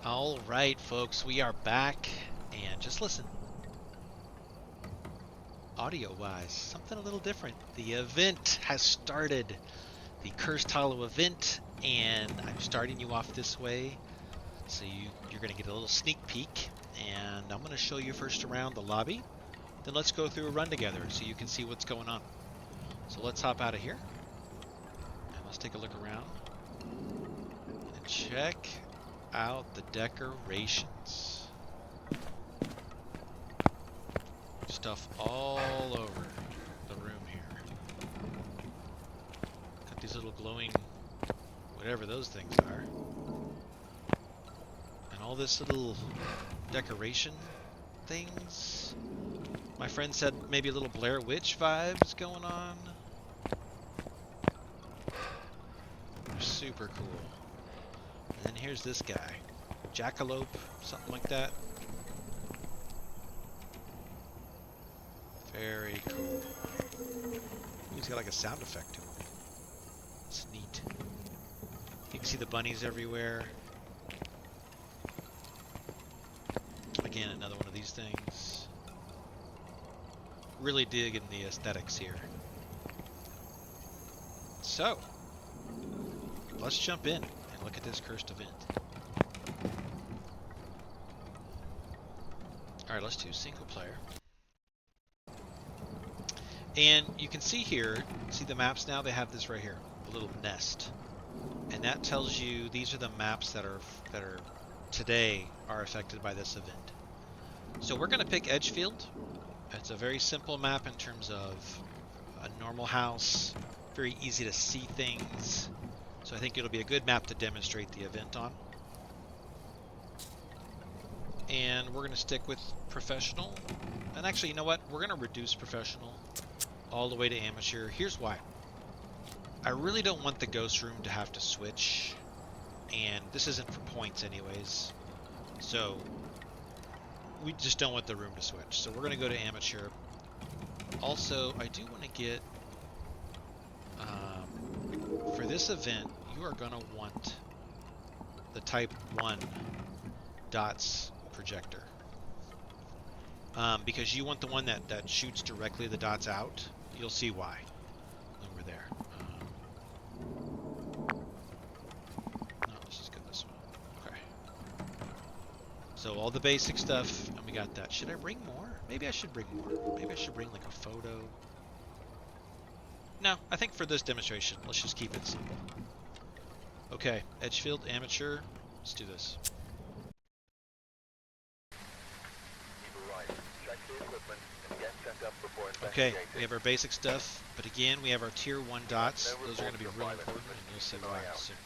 All right, folks, we are back, and just listen. Audio-wise, something a little different. The event has started, the Cursed Hollow event, and I'm starting you off this way, so you're going to get a little sneak peek, and I'm going to show you first around the lobby, then let's go through a run together so you can see what's going on. So let's hop out of here, and let's take a look around, and check out the decorations. Stuff all over the room here. Got these little glowing, whatever those things are. And all this little decoration things. My friend said maybe a little Blair Witch vibes going on. They're super cool. And then here's this guy. Jackalope, something like that. Very cool. He's got like a sound effect to him. It's neat. You can see the bunnies everywhere. Again, another one of these things. Really digging the aesthetics here. So, let's jump in and look at this cursed event. Alright, let's do single player. And you can see here, see the maps now? They have this right here, a little nest. And that tells you these are the maps that are today are affected by this event. So we're going to pick Edgefield. It's a very simple map in terms of a normal house, very easy to see things. So I think it'll be a good map to demonstrate the event on. And we're going to stick with professional. And actually, you know what? We're going to reduce professional all the way to amateur. Here's why. I really don't want the ghost room to have to switch, and this isn't for points anyways, so we just don't want the room to switch. So we're going to go to amateur. Also, I do want to get, for this event, you are going to want the type 1 dots projector. Because you want the one that shoots directly the dots out. You'll see why when we're there. No, let's just go this one. Okay. So all the basic stuff, and we got that. Should I bring more? Maybe I should bring more. Maybe I should bring like a photo. No, I think for this demonstration, let's just keep it simple. Okay, Edgefield, amateur. Let's do this. Okay, we have our basic stuff, but again, we have our tier 1 dots. Those are going to be really important, and you'll see why soon.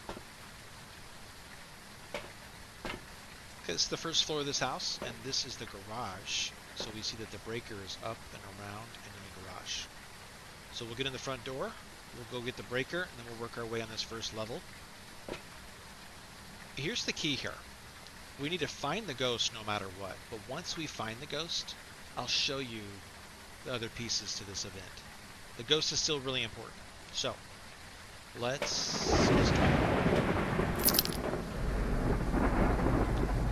Okay, this is the first floor of this house, and this is the garage. So we see that the breaker is up and around and in the garage. So we'll get in the front door, we'll go get the breaker, and then we'll work our way on this first level. Here's the key here. We need to find the ghost no matter what, but once we find the ghost, I'll show you the other pieces to this event. The ghost is still really important. So, let's start.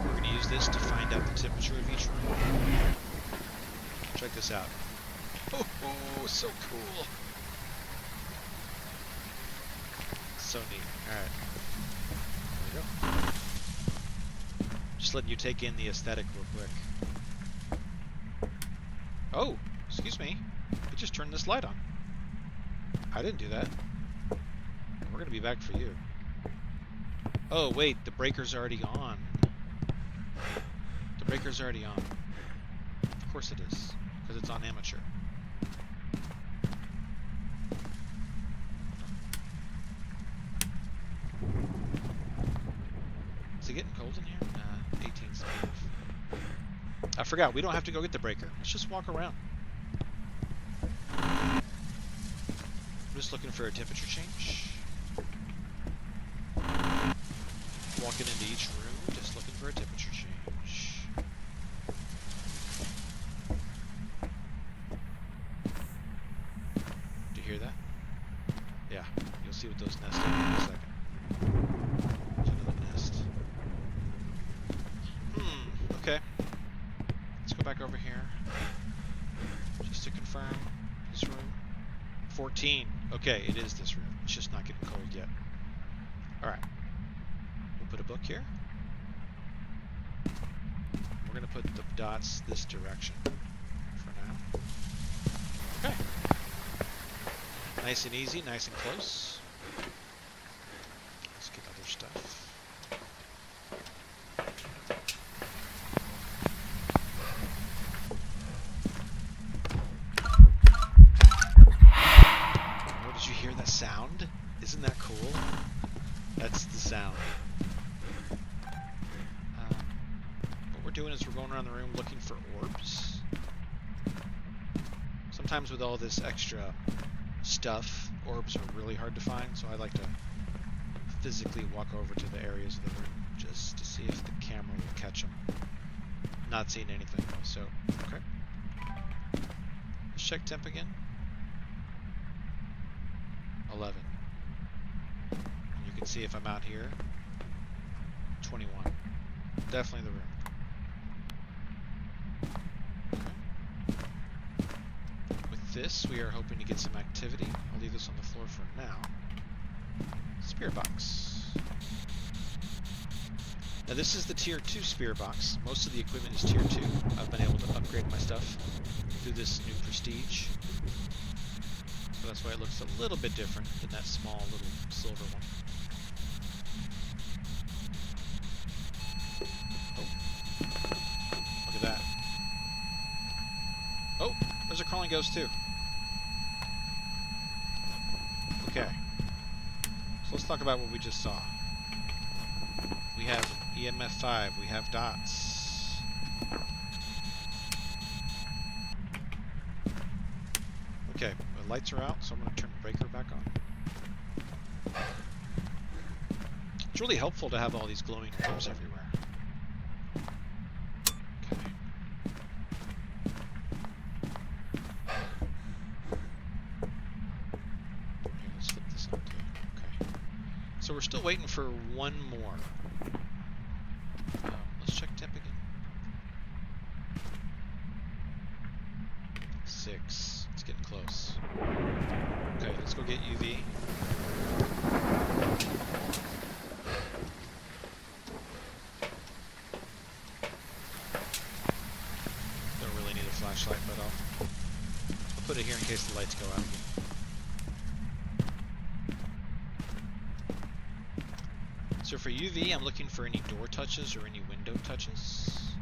We're going to use this to find out the temperature of each room. Check this out. Oh, so cool. So neat. Alright. There we go. Just letting you take in the aesthetic real quick. Oh, excuse me. It just turned this light on. I didn't do that. We're going to be back for you. Oh, wait. The breaker's already on. The breaker's already on. Of course it is. Because it's on amateur. Is it getting cold in here? 18's I forgot, we don't have to go get the breaker. Let's just walk around. I'm just looking for a temperature change. Walking into each room, just looking for a temperature change. Do you hear that? Yeah, you'll see what those nests are in a second. There's another nest. go back over here. Just to confirm. This room. 14. Okay, it is this room. It's just not getting cold yet. Alright. We'll put a book here. We're going to put the dots this direction for now. Okay. Nice and easy, nice and close. Let's get other stuff. Oh, did you hear that sound? Isn't that cool? That's the sound. What we're doing is we're going around the room looking for orbs. Sometimes with all this extra stuff, orbs are really hard to find, so I like to physically walk over to the areas of the room just to see if the camera will catch them. Not seeing anything though, so okay. Let's check temp again. 11. And you can see if I'm out here. 21. Definitely the room. This, we are hoping to get some activity. I'll leave this on the floor for now. Spirit box. Now this is the tier 2 spirit box. Most of the equipment is tier 2. I've been able to upgrade my stuff through this new prestige. So that's why it looks a little bit different than that small little silver one. Oh. Look at that. Oh, there's a crawling ghost too. Okay. So let's talk about what we just saw. We have EMF 5, we have dots. Okay, the lights are out, so I'm going to turn the breaker back on. It's really helpful to have all these glowing orbs everywhere. So we're still waiting for one more. Let's check temp again. 6. It's getting close. Okay, let's go get UV. Don't really need a flashlight, but I'll put it here in case the lights go out again. So for UV, I'm looking for any door touches or any window touches.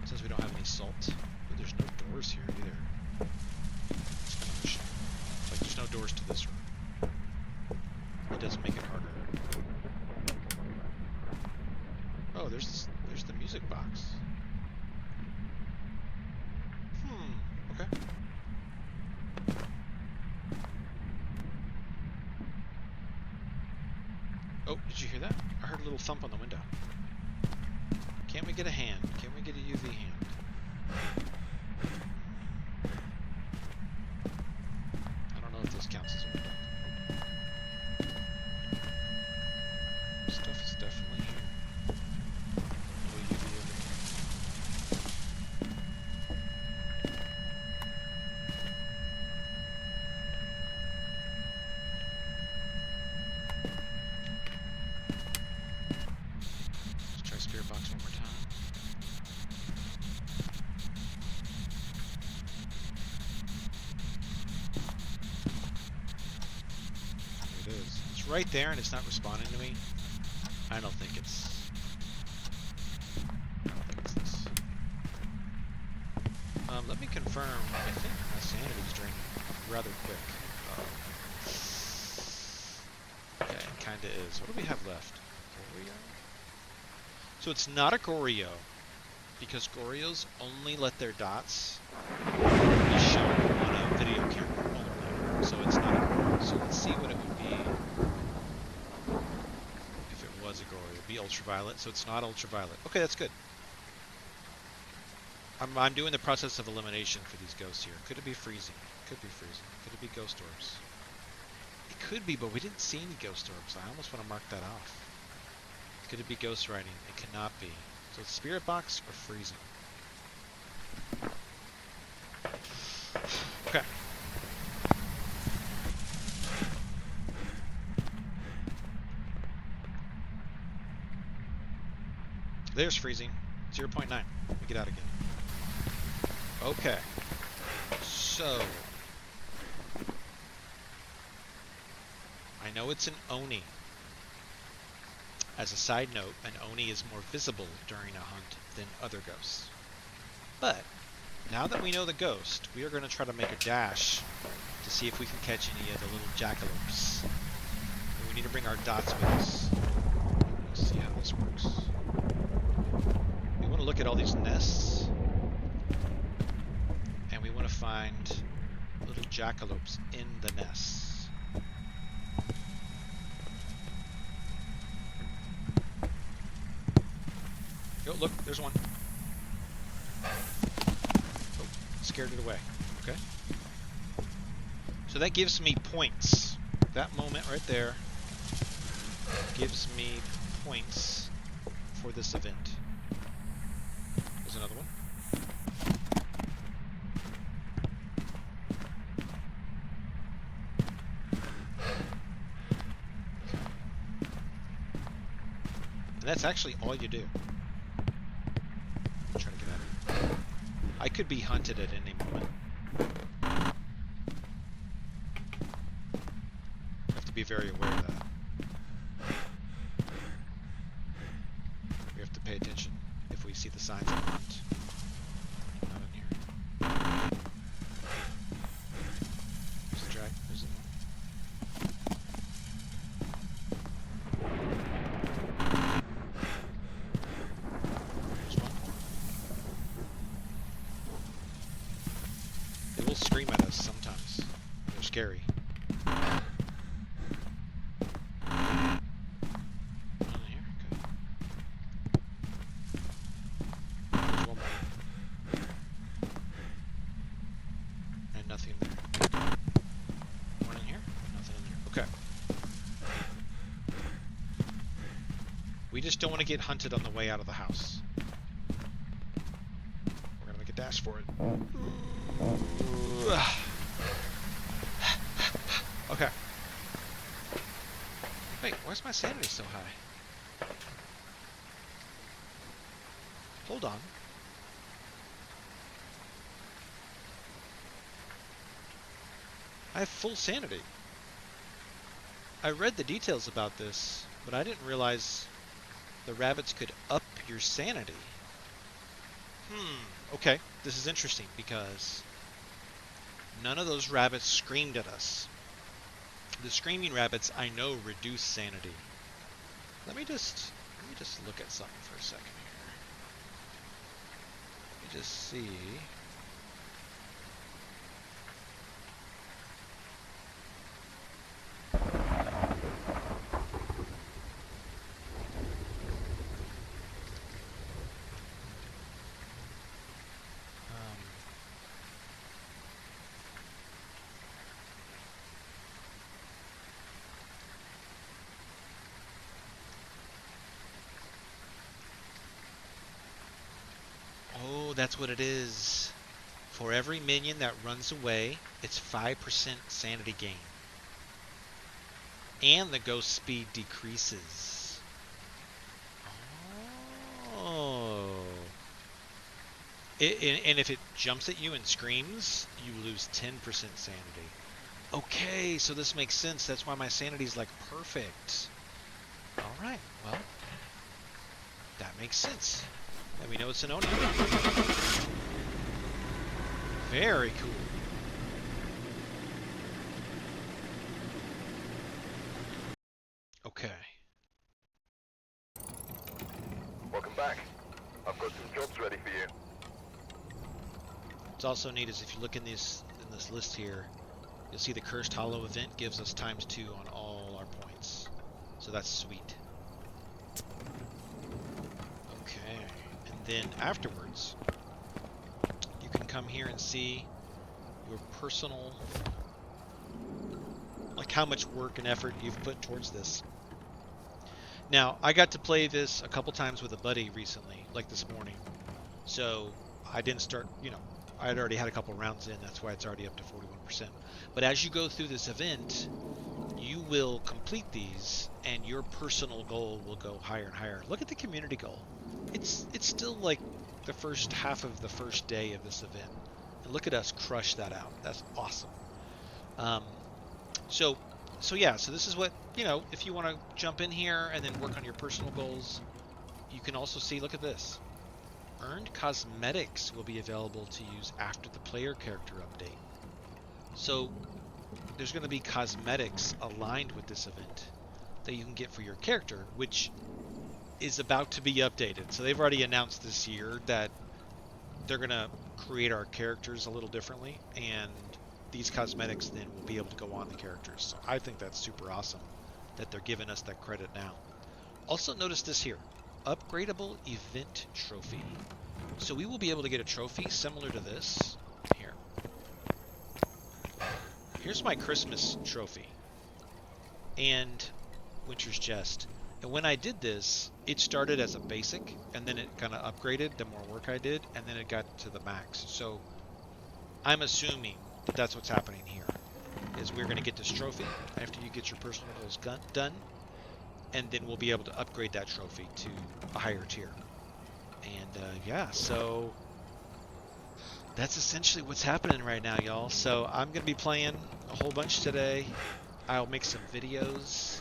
Since we don't have any salt. But there's no doors here either. It's kind of a shame. Like there's no doors to this room. It doesn't make it harder. Oh, there's the music box. Okay. Oh, did you hear that? I heard a little thump on the window. Can't we get a hand? Can we get a UV hand? I don't know if this counts as a window. Stuff is definitely here. No UV over here. Spirit box one more time. There it is. It's right there and it's not responding to me. I don't think it's this. Let me confirm. I think my sanity's draining rather quick. Okay, it kinda is. What do we have left? So it's not a Goryo, because Goryos only let their dots be shown on a video camera while they're playing. So it's not a Goryo. So let's see what it would be if it was a Goryo. It would be ultraviolet, so it's not ultraviolet. Okay, that's good. I'm doing the process of elimination for these ghosts here. Could it be freezing? Could be freezing. Could it be ghost orbs? It could be, but we didn't see any ghost orbs. I almost want to mark that off. Could it be ghost writing? It cannot be. So it's spirit box or freezing. There's freezing. 0.9. We get out again. Okay. So, I know it's an Oni. As a side note, an Oni is more visible during a hunt than other ghosts. But, now that we know the ghost, we are going to try to make a dash to see if we can catch any of the little jackalopes. And we need to bring our dots with us. Let's see how this works. We want to look at all these nests. And we want to find little jackalopes in the nests. Oh, look, there's one. Oh, scared it away. Okay. So that gives me points. That moment right there gives me points for this event. There's another one. And that's actually all you do. Try to get out of it. I could be hunted at any moment. I have to be very aware of that. We have to pay attention if we see the signs of a hunt. Not in here. There's a drag. There's a... They will scream at us sometimes. They're scary. Nothing in here? Okay. There's one more. And nothing there. One in here? Nothing in there. Okay. We just don't want to get hunted on the way out of the house. We're gonna make a dash for it. Okay. Wait, why's my sanity so high? Hold on. I have full sanity. I read the details about this, but I didn't realize the rabbits could up your sanity. Okay, this is interesting because none of those rabbits screamed at us. The screaming rabbits, I know, reduce sanity. Let me just look at something for a second here. Let me just see. Oh, that's what it is. For every minion that runs away, it's 5% sanity gain. And the ghost speed decreases. Oh. And if it jumps at you and screams, you lose 10% sanity. Okay, so this makes sense. That's why my sanity's like perfect. Alright, well, that makes sense. And we know it's an Oni. Very cool. Okay. Welcome back. I've got some jobs ready for you. What's also neat is if you look in this list here, you'll see the Cursed Hollow event gives us ×2 on all our points. So that's sweet. Okay. And then afterwards, you can come here and see your personal, like how much work and effort you've put towards this. Now, I got to play this a couple times with a buddy recently, like this morning. So I didn't start, I had already had a couple rounds in. That's why it's already up to 41%. But as you go through this event, you will complete these and your personal goal will go higher and higher. Look at the community goal. it's still like the first half of the first day of this event. And look at us crush that out. That's awesome. Um, so so yeah, so this is what, if you want to jump in here and then work on your personal goals, you can also see, look at this. Earned cosmetics will be available to use after the player character update. So there's going to be cosmetics aligned with this event that you can get for your character, which is about to be updated. So they've already announced this year that they're going to create our characters a little differently, and these cosmetics then will be able to go on the characters. So I think that's super awesome that they're giving us that credit now. Also notice this here, upgradable event trophy. So we will be able to get a trophy similar to this. Here. Here's my Christmas trophy and Winter's Jest. And when I did this, it started as a basic, and then it kind of upgraded the more work I did, and then it got to the max. So I'm assuming that that's what's happening here, is we're going to get this trophy after you get your personal goals done, and then we'll be able to upgrade that trophy to a higher tier. And yeah, so that's essentially what's happening right now, y'all. So I'm going to be playing a whole bunch today. I'll make some videos.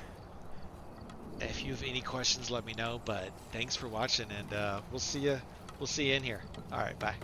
If you have any questions, let me know. But thanks for watching, and we'll see you. We'll see you in here. All right, bye.